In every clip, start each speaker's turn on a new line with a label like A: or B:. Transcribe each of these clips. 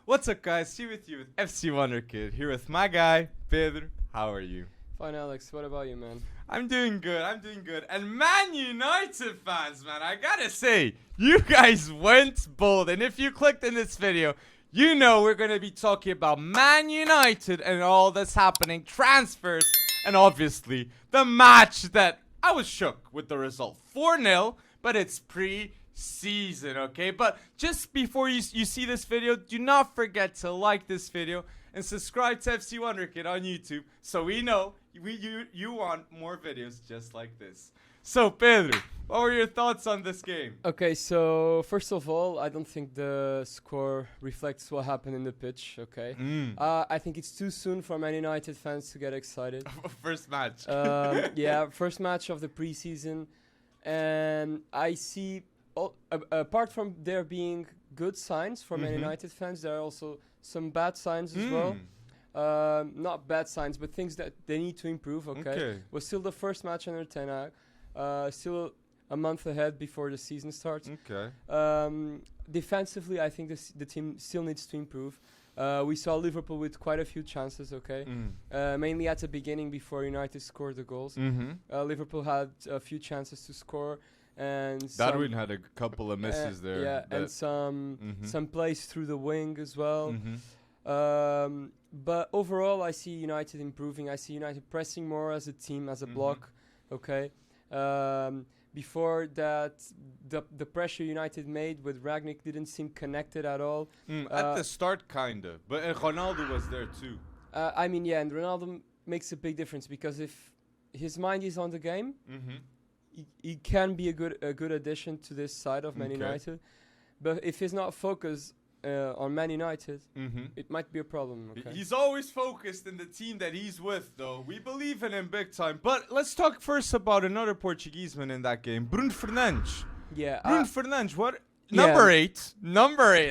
A: What's up, guys? Here with you with FC Wonderkid. Here with my guy, Pedro. How are you?
B: Fine, Alex. What about you, man?
A: I'm doing good. And Man United fans, man, I gotta say, you guys went bold. And if you clicked in this video, you know we're gonna be talking about Man United and all that's happening, transfers, and obviously the match that I was shook with the result. 4-0, but it's pre-season, okay? But just before you see this video, do not forget to like this video and subscribe to FC Wonderkid on YouTube so we know you want more videos just like this. So, Pedro, what were your thoughts on this game?
B: Okay, so first of all, I don't think the score reflects what happened in the pitch, okay? I think it's too soon for Man United fans to get excited.
A: First match.
B: Yeah, first match of the preseason. And I see, apart from there being good signs for Man United fans, there are also some bad signs as well. Not bad signs, but things that they need to improve, okay? Was still the first match under Ten Hag. Still a month ahead before the season starts.
A: Okay.
B: Defensively, I think the team still needs to improve. We saw Liverpool with quite a few chances, okay? Mainly at the beginning before United scored the goals. Liverpool had a few chances to score. And
A: Darwin had a couple of misses there.
B: Yeah, and some plays through the wing as well. But overall, I see United improving. I see United pressing more as a team, as a block, okay? Before that, the pressure United made with Rangnick didn't seem connected at all.
A: At the start, kind of. But Ronaldo was there too.
B: I mean, yeah, and Ronaldo makes a big difference because if his mind is on the game, he can be a good addition to this side of Man United. But if he's not focused on Man United, it might be a problem. Okay?
A: He's always focused in the team that he's with, though. We believe in him big time. But let's talk first about another Portuguese man in that game, Bruno Fernandes.
B: Yeah,
A: Bruno Fernandes, what? Number 8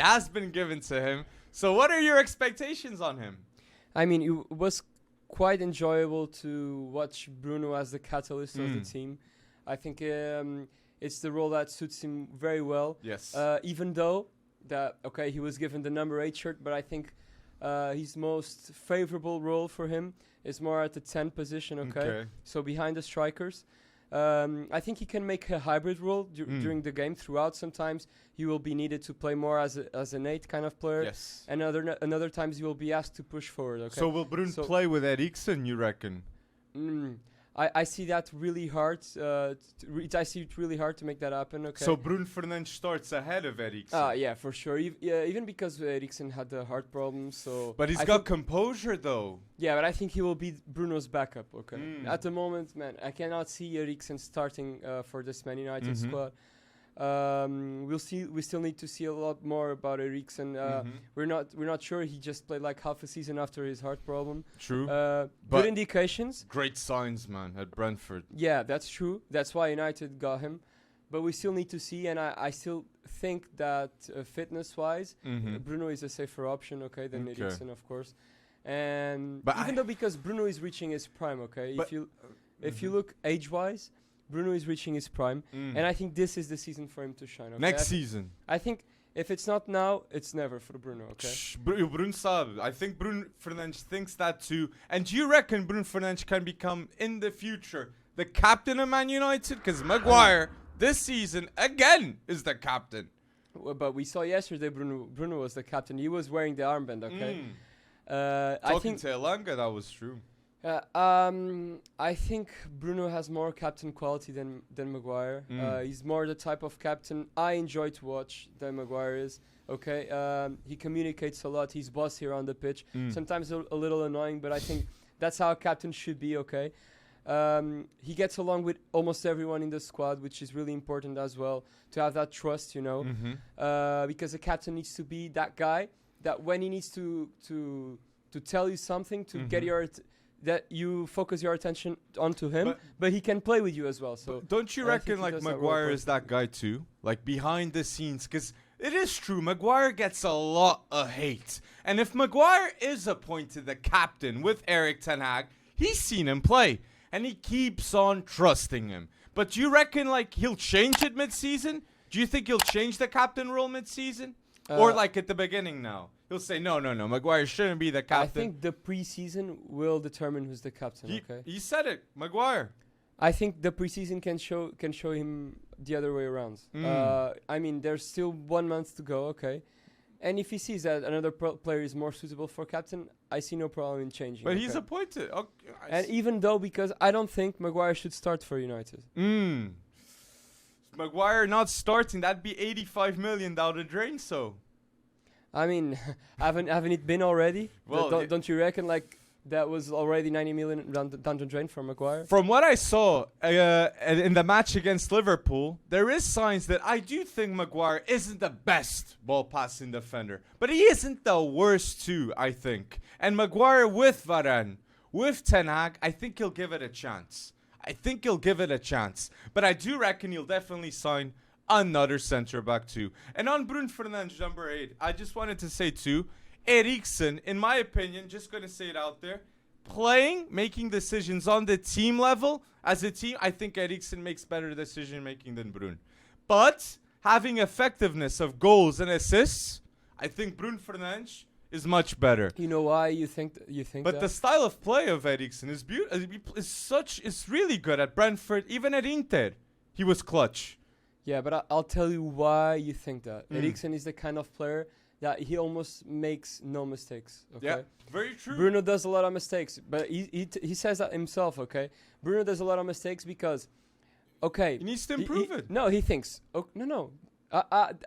A: has been given to him. So what are your expectations on him?
B: I mean, it was quite enjoyable to watch Bruno as the catalyst of the team. I think it's the role that suits him very well.
A: Yes.
B: Even though he was given the number 8 shirt, but I think his most favorable role for him is more at the 10 position, okay? So behind the strikers. I think he can make a hybrid role during the game throughout. Sometimes he will be needed to play more as an 8 kind of player.
A: Yes.
B: And another times he will be asked to push forward, okay?
A: So will Bruno play with Eriksen, you reckon?
B: I see that really hard. I see it really hard to make that happen. Okay.
A: So Bruno Fernandes starts ahead of Eriksen.
B: Yeah, for sure. Even because Eriksen had the heart problem, so.
A: But he's got composure, though.
B: Yeah, but I think he will be Bruno's backup. Okay. At the moment, man, I cannot see Eriksen starting for this Man United squad. We still need to see a lot more about Eriksen. We're not sure. He just played like half a season after his heart problem.
A: True.
B: Good indications.
A: Great signs, man, at Brentford.
B: Yeah, that's true. That's why United got him. But we still need to see, and I still think that fitness-wise, Bruno is a safer option, than Eriksen, of course. And even though because Bruno is reaching his prime, if you look age-wise, Bruno is reaching his prime, and I think this is the season for him to shine. Okay?
A: Next season.
B: I think if it's not now, it's never for Bruno, okay?
A: Bruno sabe. I think Bruno Fernandes thinks that too. And do you reckon Bruno Fernandes can become, in the future, the captain of Man United? Because Maguire, this season, again, is the captain.
B: Well, but we saw yesterday Bruno was the captain. He was wearing the armband, okay?
A: Talking to Elanga, that was true.
B: I think Bruno has more captain quality than Maguire. He's more the type of captain I enjoy to watch than Maguire is. Okay, he communicates a lot. He's boss here on the pitch. Sometimes a little annoying, but I think that's how a captain should be. Okay, he gets along with almost everyone in the squad, which is really important as well to have that trust. You know, because a captain needs to be that guy that when he needs to tell you something to get that you focus your attention onto him, but he can play with you as well. So
A: don't you reckon like Maguire is that guy too? Like behind the scenes, because it is true, Maguire gets a lot of hate. And if Maguire is appointed the captain with Erik ten Hag, he's seen him play. And he keeps on trusting him. But do you reckon like he'll change it mid-season? Do you think he'll change the captain role mid-season? Or like at the beginning now? He'll say, no, Maguire shouldn't be the captain.
B: I think the preseason will determine who's the captain, okay?
A: He said it, Maguire.
B: I think the preseason can show him the other way around. I mean, there's still 1 month to go, okay? And if he sees that another player is more suitable for captain, I see no problem in changing.
A: But he's appointed. Okay,
B: and even though, because I don't think Maguire should start for United.
A: Maguire not starting, that'd be 85 million down the drain, so.
B: I mean, haven't it been already?
A: Well,
B: don't you reckon like that was already 90 million down the drain for Maguire?
A: From what I saw in the match against Liverpool, there is signs that I do think Maguire isn't the best ball passing defender, but he isn't the worst too, I think. And Maguire with Varane, with Ten Hag, I think he'll give it a chance. But I do reckon he'll definitely sign another centre back too. And on Bruno Fernandes, number 8, I just wanted to say too, Eriksen, in my opinion, just going to say it out there, making decisions on the team level, as a team, I think Eriksen makes better decision making than Bruno. But having effectiveness of goals and assists, I think Bruno Fernandes is much better.
B: You know why you think
A: But
B: that?
A: the style of play of Eriksen is beautiful. It's really good at Brentford, even at Inter. He was clutch.
B: Yeah, but I'll tell you why you think that. Eriksen is the kind of player that he almost makes no mistakes. Okay?
A: Yeah, very true.
B: Bruno does a lot of mistakes, but he says that himself. Okay, Bruno does a lot of mistakes because, okay,
A: he needs to improve it.
B: No, he thinks. Oh, no.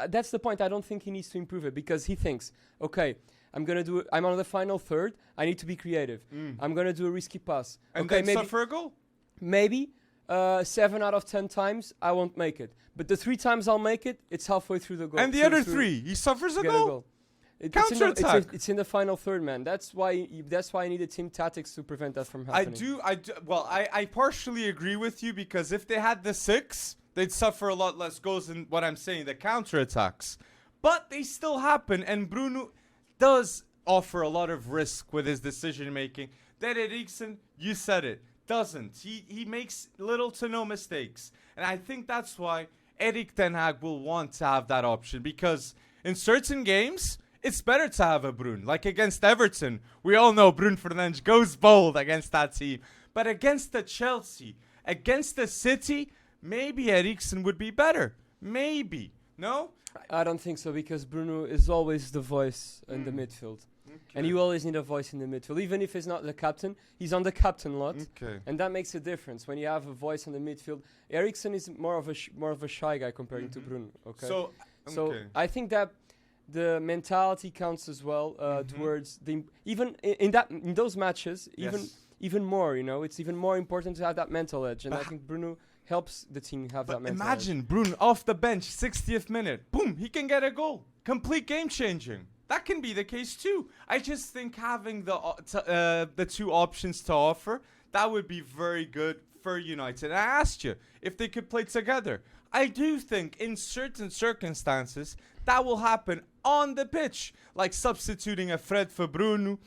B: That's the point. I don't think he needs to improve it because he thinks, okay, I'm on the final third. I need to be creative. I'm gonna do a risky pass.
A: And
B: okay,
A: then
B: maybe
A: suffer a goal.
B: Maybe 7 out of 10 times I won't make it, but the 3 times I'll make it, it's halfway through the goal.
A: And the other 3, he suffers a goal. Counter-attack.
B: It's in the final third, man. That's why I need a team tactics to prevent that from happening.
A: I do. Well, I partially agree with you because if they had the 6, they'd suffer a lot less goals than what I'm saying, the counter-attacks. But they still happen, and Bruno does offer a lot of risk with his decision-making. That Eriksen, you said it, doesn't. He makes little to no mistakes. And I think that's why Erik Ten Hag will want to have that option, because in certain games, it's better to have a Bruno. Like against Everton, we all know Bruno Fernandes goes bold against that team. But against the Chelsea, against the City, maybe Eriksen would be better. Maybe. No?
B: I don't think so, because Bruno is always the voice in the midfield. Okay. And you always need a voice in the midfield. Even if he's not the captain, he's on the captain lot.
A: Okay.
B: And that makes a difference when you have a voice in the midfield. Eriksen is more of a shy guy compared to Bruno. Okay. So I think that the mentality counts as well towards the even in those matches even more. You know, it's even more important to have that mental edge. And I think Bruno helps the team have that mental edge.
A: Imagine Bruno off the bench, 60th minute, boom, he can get a goal, complete game changing. That can be the case too. I just think having the 2 options to offer, that would be very good for United. And I asked you if they could play together. I do think in certain circumstances that will happen on the pitch, like substituting a Fred for Bruno,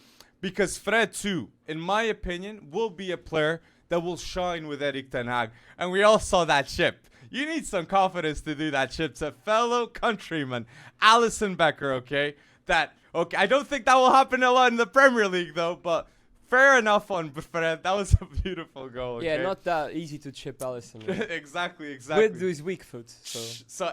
A: because Fred too, in my opinion, will be a player that will shine with Erik Ten Hag. And we all saw that chip. You need some confidence to do that chip to fellow countryman Alisson Becker, okay? I don't think that will happen a lot in the Premier League though, but fair enough on Fred. That was a beautiful goal. Okay?
B: Yeah, not that easy to chip Alisson. Right?
A: exactly.
B: With his weak foot.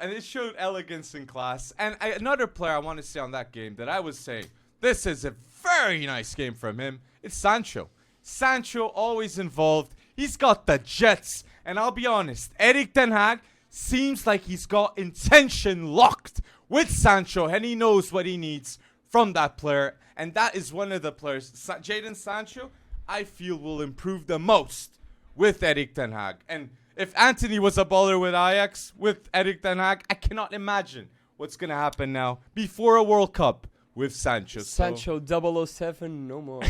A: And it showed elegance and class. And another player I want to say on that game that I was saying, this is a very nice game from him. It's Sancho. Sancho always involved. He's got the jets. And I'll be honest, Erik Ten Hag seems like he's got intention locked with Sancho, and he knows what he needs from that player. And that is one of the players, Jadon Sancho, I feel will improve the most with Erik Ten Hag. And if Anthony was a baller with Ajax, with Erik Ten Hag, I cannot imagine what's going to happen now before a World Cup with Sancho.
B: Sancho 007, no more.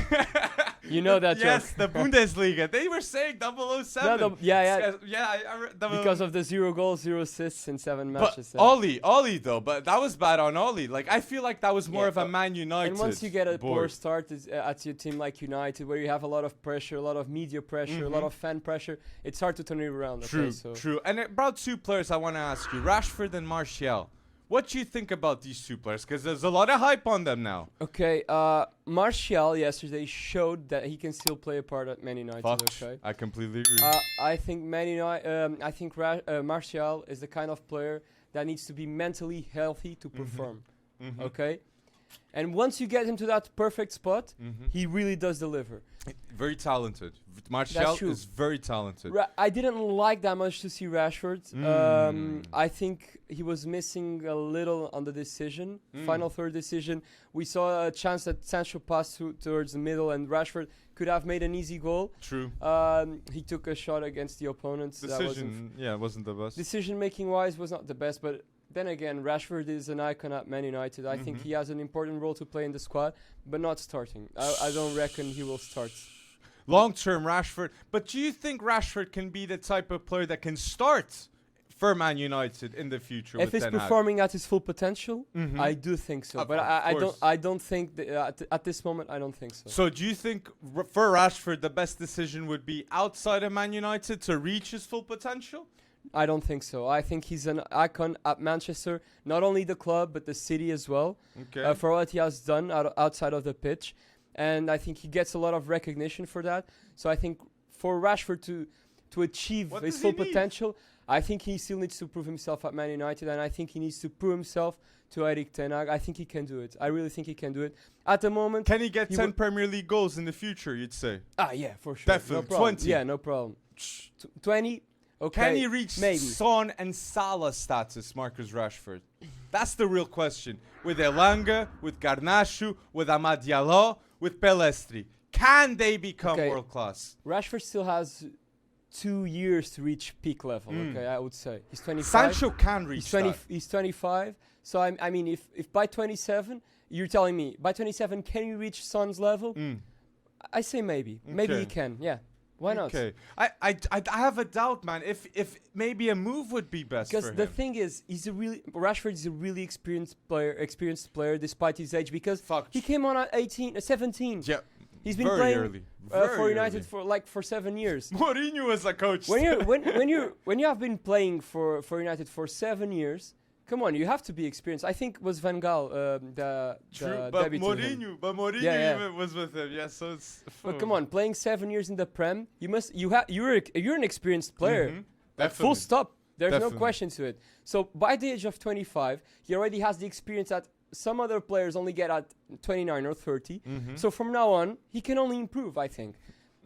B: You know that
A: Yes,
B: joke.
A: the Bundesliga. They were saying 007.
B: No, yeah.
A: Yeah.
B: Because of the 0 goals, 0 assists in 7
A: But
B: matches.
A: Ollie though, but that was bad on Ollie. Like I feel like that was more of a Man United.
B: And once you get a poor
A: board.
B: start at your team like United, where you have a lot of pressure, a lot of media pressure, a lot of fan pressure, it's hard to turn it around.
A: True, true. And about 2 players I want to ask you, Rashford and Martial. What do you think about these 2 players? Because there's a lot of hype on them now.
B: Okay, Martial yesterday showed that he can still play a part at Man United. Okay,
A: I completely agree.
B: I think Man United. I think Martial is the kind of player that needs to be mentally healthy to perform. Okay, and once you get him to that perfect spot, he really does deliver.
A: Very talented. Martial is very talented.
B: I didn't like that much to see Rashford. I think he was missing a little on the decision. Final third decision. We saw a chance that Sancho passed towards the middle and Rashford could have made an easy goal.
A: True.
B: He took a shot against the opponents.
A: Decision, wasn't the best.
B: Decision making wise was not the best, but then again, Rashford is an icon at Man United. I think he has an important role to play in the squad, but not starting. I don't reckon he will start.
A: Long-term Rashford. But do you think Rashford can be the type of player that can start for Man United in the future?
B: If he's performing at his full potential, I do think so. But I don't think at this moment I don't think so.
A: So do you think for Rashford the best decision would be outside of Man United to reach his full potential?
B: I don't think so. I think he's an icon at Manchester, not only the club but the city as well.
A: Okay.
B: For what he has done outside of the pitch, and I think he gets a lot of recognition for that. So I think for Rashford to achieve his full potential, I think he still needs to prove himself at Man United, and I think he needs to prove himself to Erik ten Hag. I think he can do it. I really think he can do it. At the moment,
A: can he get 10 Premier League goals in the future? You'd say.
B: Yeah, for sure.
A: Definitely.
B: No
A: 20.
B: Yeah, no problem. 20. Okay,
A: can he reach
B: maybe
A: Son and Salah status, Marcus Rashford? That's the real question. With Elanga, with Garnacho, with Amad Diallo, with Pelestri. Can they become world class?
B: Rashford still has 2 years to reach peak level, okay, I would say. He's 25.
A: Sancho can reach that.
B: He's 25. So I mean, if by 27, you're telling me, by 27, can you reach Son's level? I say maybe. Okay. Maybe he can, yeah. Why not?
A: Okay. I have a doubt, man. If maybe a move would be best for him.
B: Because the thing is, Rashford is a really experienced player despite his age, because he came on at 17.
A: Yeah.
B: He's been playing for United for 7 years.
A: Mourinho was a coach.
B: When you have been playing for United for 7 years, come on, you have to be experienced. I think it was Van Gaal,
A: but Mourinho was with him. Yeah, so it's.
B: But come on, playing 7 years in the Prem, you're an experienced player. Full stop. There's no question to it. So by the age of 25, he already has the experience that some other players only get at 29 or 30. So from now on, he can only improve, I think.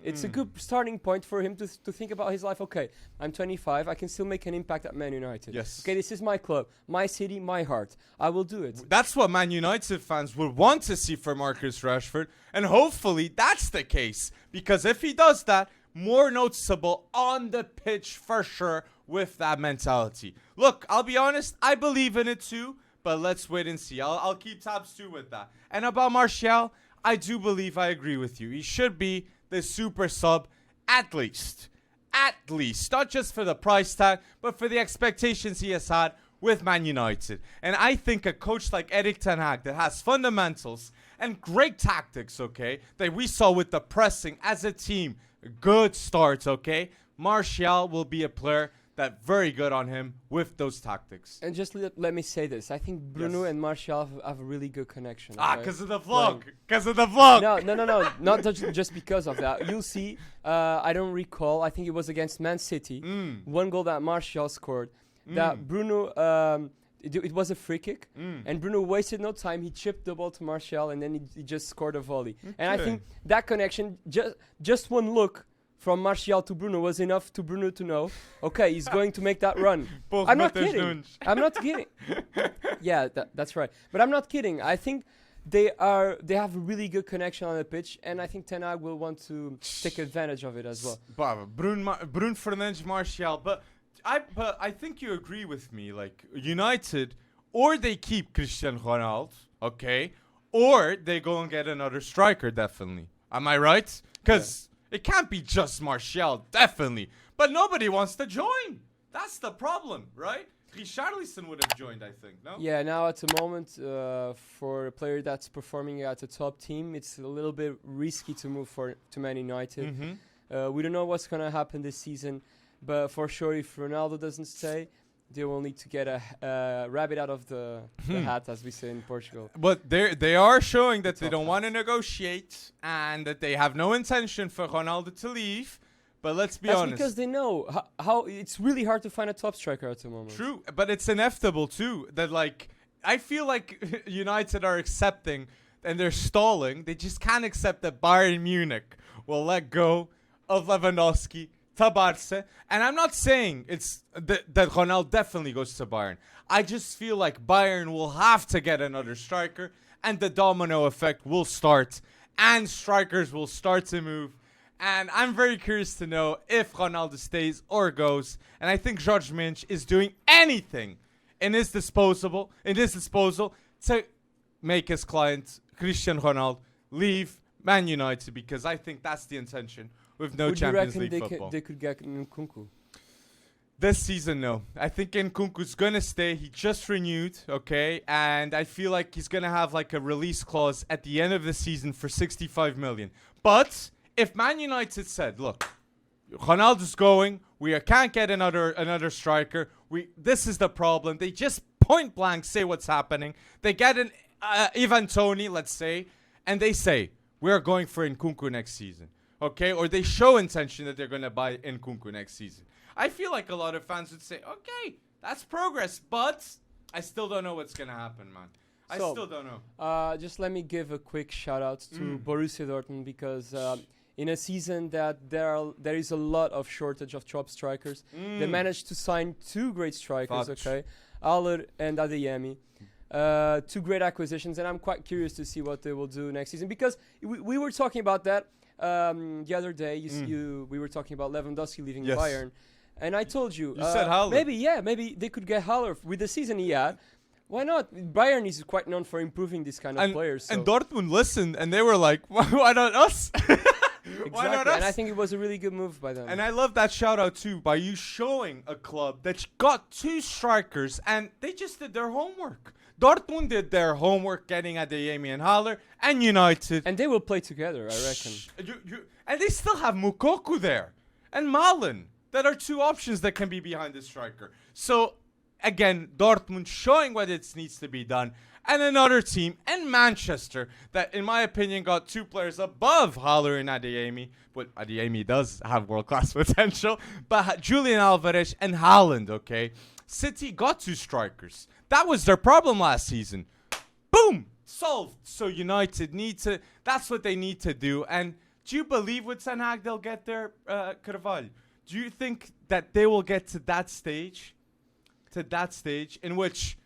B: It's a good starting point for him to think about his life. Okay, I'm 25. I can still make an impact at Man United.
A: Yes.
B: Okay, this is my club, my city, my heart. I will do it.
A: That's what Man United fans would want to see for Marcus Rashford. And hopefully that's the case. Because if he does that, more noticeable on the pitch for sure with that mentality. Look, I'll be honest. I believe in it too. But let's wait and see. I'll keep tabs too with that. And about Martial, I do believe I agree with you. He should be the super sub at least. At least. Not just for the price tag, but for the expectations he has had with Man United. And I think a coach like Erik ten Hag that has fundamentals and great tactics, okay, that we saw with the pressing as a team, good starts, okay, Martial will be a player that very good on him with those tactics.
B: And just let me say this. I think Bruno and Martial have a really good connection.
A: Because of the vlog. Because of the vlog.
B: No. Not just because of that. You'll see. I don't recall. I think it was against Man City. One goal that Martial scored. That Bruno... It was a free kick. And Bruno wasted no time. He chipped the ball to Martial and then he just scored a volley. Okay. And I think that connection, just one look from Martial to Bruno was enough to Bruno to know, okay, he's going to make that run. I'm not kidding. Yeah, that's right. But I'm not kidding. I think they have a really good connection on the pitch, and I think Ten Hag will want to take advantage of it as well.
A: Bruno Fernandes, Martial, but I think you agree with me. Like United, or they keep Cristiano Ronaldo, okay, or they go and get another striker. Definitely. Am I right? Because it can't be just Martial, definitely. But nobody wants to join. That's the problem, right? Richarlison would have joined, I think, no?
B: Yeah, now at the moment, for a player that's performing at a top team, it's a little bit risky to move to Man United. We don't know what's going to happen this season, but for sure, if Ronaldo doesn't stay, they will need to get a rabbit out of the hat, as we say in Portugal.
A: But they are showing that they don't want to negotiate and that they have no intention for Ronaldo to leave. But let's be honest.
B: That's because they know how it's really hard to find a top striker at the moment.
A: True, but it's inevitable too that like I feel like United are accepting and they're stalling. They just can't accept that Bayern Munich will let go of Lewandowski to Barca. And I'm not saying it's that Ronaldo definitely goes to Bayern. I just feel like Bayern will have to get another striker and the domino effect will start and strikers will start to move. And I'm very curious to know if Ronaldo stays or goes. And I think Jorge Mendes is doing anything in his disposal to make his client, Cristiano Ronaldo, leave Man United, because I think that's the intention with no Champions League football.
B: They could get Nkunku?
A: This season, no. I think Nkunku's going to stay. He just renewed, okay? And I feel like he's going to have like a release clause at the end of the season for 65 million. But if Man United said, look, Ronaldo's going, we can't get another striker, this is the problem. They just point blank say what's happening. They get an Ivan Toney, let's say, and they say, we're going for Nkunku next season, okay? Or they show intention that they're going to buy Nkunku next season. I feel like a lot of fans would say, okay, that's progress, but I still don't know what's going to happen, man. I still don't know.
B: Just let me give a quick shout out to Borussia Dortmund, because in a season that there is a lot of shortage of top strikers, they managed to sign two great strikers, okay? Haller and Adeyemi. Two great acquisitions, and I'm quite curious to see what they will do next season, because we were talking about that the other day. We were talking about Lewandowski leaving Bayern, and I told you,
A: said Haller.
B: Maybe they could get Haller with the season he had. Why not? Bayern is quite known for improving this kind of players.
A: And Dortmund listened, and they were like, why not us? Why not us?
B: And I think it was a really good move by them.
A: And I love that shout out too, by you showing a club that's got two strikers and they just did their homework. Dortmund did their homework getting Adeyemi and Haller, and United.
B: And they will play together, I reckon.
A: And they still have Moukoko there and Malen, that are two options that can be behind the striker. So again, Dortmund showing what it needs to be done. And another team in Manchester that, in my opinion, got two players above Haller and Adeyemi. But Adeyemi does have world-class potential. But Julian Alvarez and Haaland, okay? City got two strikers. That was their problem last season. Boom! Solved. So United need to... That's what they need to do. And do you believe with Ten Hag they'll get there, Carvalho? Do you think that they will get to that stage? To that stage in which...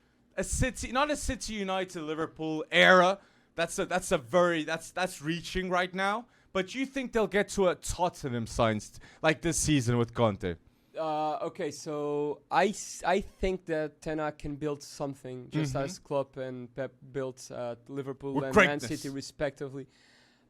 A: not a City United Liverpool era. That's reaching right now. But you think they'll get to a Tottenham science like this season with Conte?
B: Okay, so I think that Ten Hag can build something just as Klopp and Pep built Liverpool
A: with
B: and
A: greatness.
B: Man City respectively.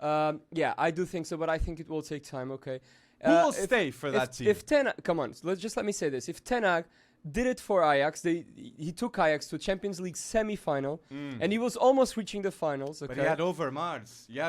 B: Yeah, I do think so, but I think it will take time. Okay,
A: who will stay for that team?
B: If Ten Hag, come on, let me say this: if Ten Hag did it for Ajax, he took Ajax to a Champions League semi-final, and he was almost reaching the finals. Okay,
A: but he had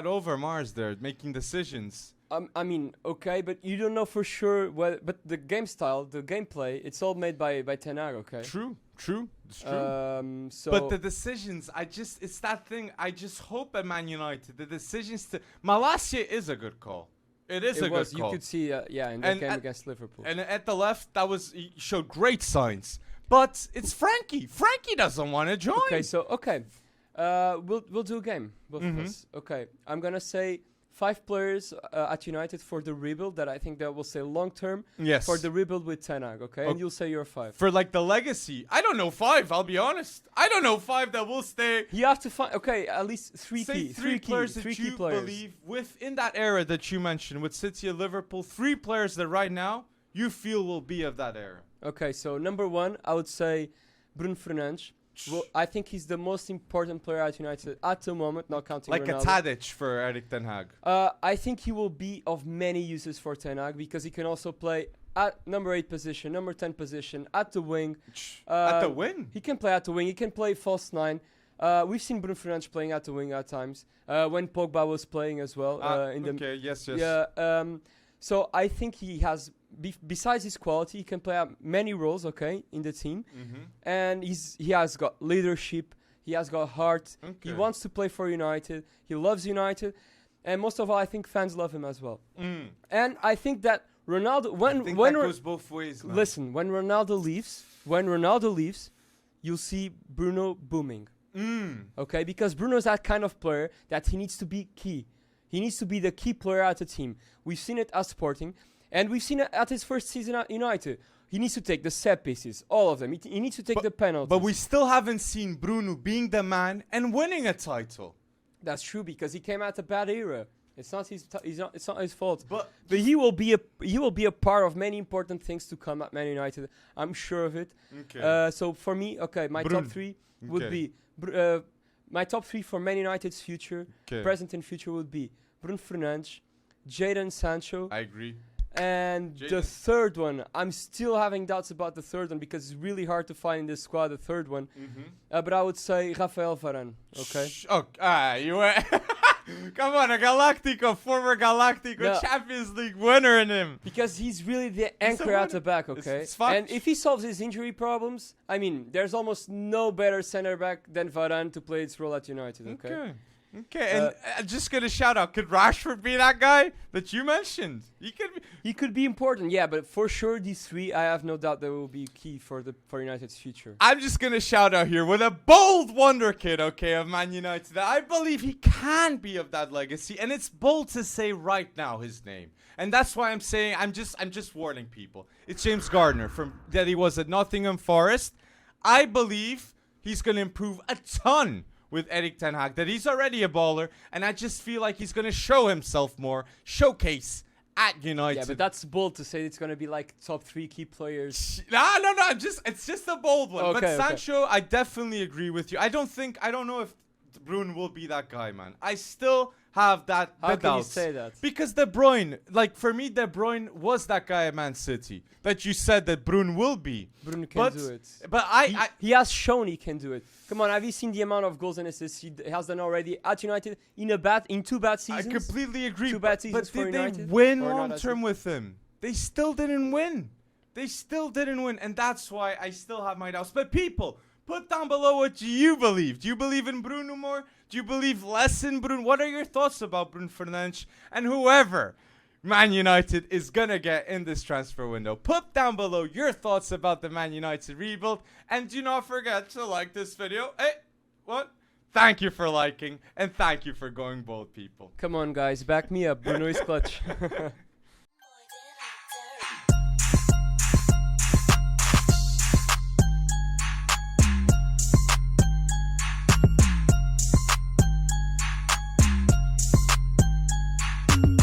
A: Overmars there making decisions.
B: I mean, okay, but you don't know for sure what. But the game style, the gameplay, it's all made by Ten Hag. Okay.
A: True. It's true. But the decisions, it's that thing. I just hope at Man United, the decisions to Malacia is a good call. It is a good call.
B: You could see, in the game against Liverpool.
A: And at the left, he showed great signs. But it's Frankie. Frankie doesn't want to join.
B: Okay, we'll do a game, both of us. Okay, I'm gonna say 5 players at United for the rebuild that I think that will stay long term.
A: Yes.
B: For the rebuild with Ten Hag, okay? And you'll say your 5.
A: For like the legacy, I don't know 5. I'll be honest. I don't know 5 that will stay.
B: You have to find at least 3
A: key players that you believe within that era that you mentioned with City and Liverpool. 3 players that right now you feel will be of that era.
B: Okay, so number 1, I would say Bruno Fernandes. Well, I think he's the most important player at United at the moment, not counting
A: Like
B: Ronaldo.
A: a Tadic for Erik Ten Hag.
B: I think he will be of many uses for Ten Hag because he can also play at number 8 position, number 10 position, at the wing.
A: At the wing?
B: He can play at the wing. He can play false 9. We've seen Bruno Fernandes playing at the wing at times when Pogba was playing as well.
A: Yes.
B: Yeah. So I think he has, besides his quality, he can play at many roles, okay, in the team. And he has got leadership. He has got heart. He wants to play for United. He loves United. And most of all, I think fans love him as well. And I think that Ronaldo, when
A: that goes both ways, man.
B: Listen, when Ronaldo leaves, you'll see Bruno booming. Okay, because Bruno's that kind of player that he needs to be key. He needs to be the key player at the team. We've seen it at Sporting, and we've seen it at his first season at United. He needs to take the set pieces, all of them. He needs to take the penalties.
A: But we still haven't seen Bruno being the man and winning a title.
B: That's true because he came out a bad era. It's not his fault. But he will be a part of many important things to come at Man United. I'm sure of it.
A: Okay.
B: So for me, my
A: Bruno.
B: top 3 would be my top 3 for Man United's future, present and future, would be Bruno Fernandes, Jadon Sancho.
A: I agree.
B: And the third one, I'm still having doubts about the third one because it's really hard to find in this squad the third one. But I would say Rafael Varane. Okay.
A: You were. Come on, a Galactico, former Galactico, Champions League winner in him.
B: Because he's really the anchor at the back, okay? And if he solves his injury problems, I mean, there's almost no better center back than Varane to play its role at United, okay?
A: And just gonna shout out, could Rashford be that guy that you mentioned?
B: He could be important, yeah, but for sure these 3, I have no doubt they will be key for United's future.
A: I'm just gonna shout out here with a bold Wonderkid, okay, of Man United. I believe he can be of that legacy, and it's bold to say right now his name. And that's why I'm saying I'm just warning people. It's James Gardner that he was at Nottingham Forest. I believe he's gonna improve a ton with Erik Ten Hag, that he's already a baller, and I just feel like he's going to show himself more, showcase at United.
B: Yeah, but that's bold to say it's going to be like top 3 key players.
A: No, it's just a bold one.
B: Okay,
A: but Sancho, I definitely agree with you. I don't know if Bruno will be that guy, man. I still have that
B: How can you
A: doubts.
B: say that?
A: Because De Bruyne, like for me, De Bruyne was that guy at Man City that you said that Bruno will be.
B: Bruno can do it.
A: But
B: he has shown he can do it. Come on, have you seen the amount of goals and assists he has done already at United in 2 bad seasons?
A: I completely agree.
B: 2 bad seasons
A: but
B: for
A: did
B: United?
A: they win
B: Or not
A: long
B: as
A: term
B: good?
A: with him? They still didn't win. And that's why I still have my doubts. But people, put down below what do you believe. Do you believe in Bruno more? Do you believe less in Bruno? What are your thoughts about Bruno Fernandes and whoever Man United is going to get in this transfer window? Put down below your thoughts about the Man United rebuild. And do not forget to like this video. Hey, what? Thank you for liking. And thank you for going bold, people.
B: Come on, guys. Back me up. Bruno is clutch.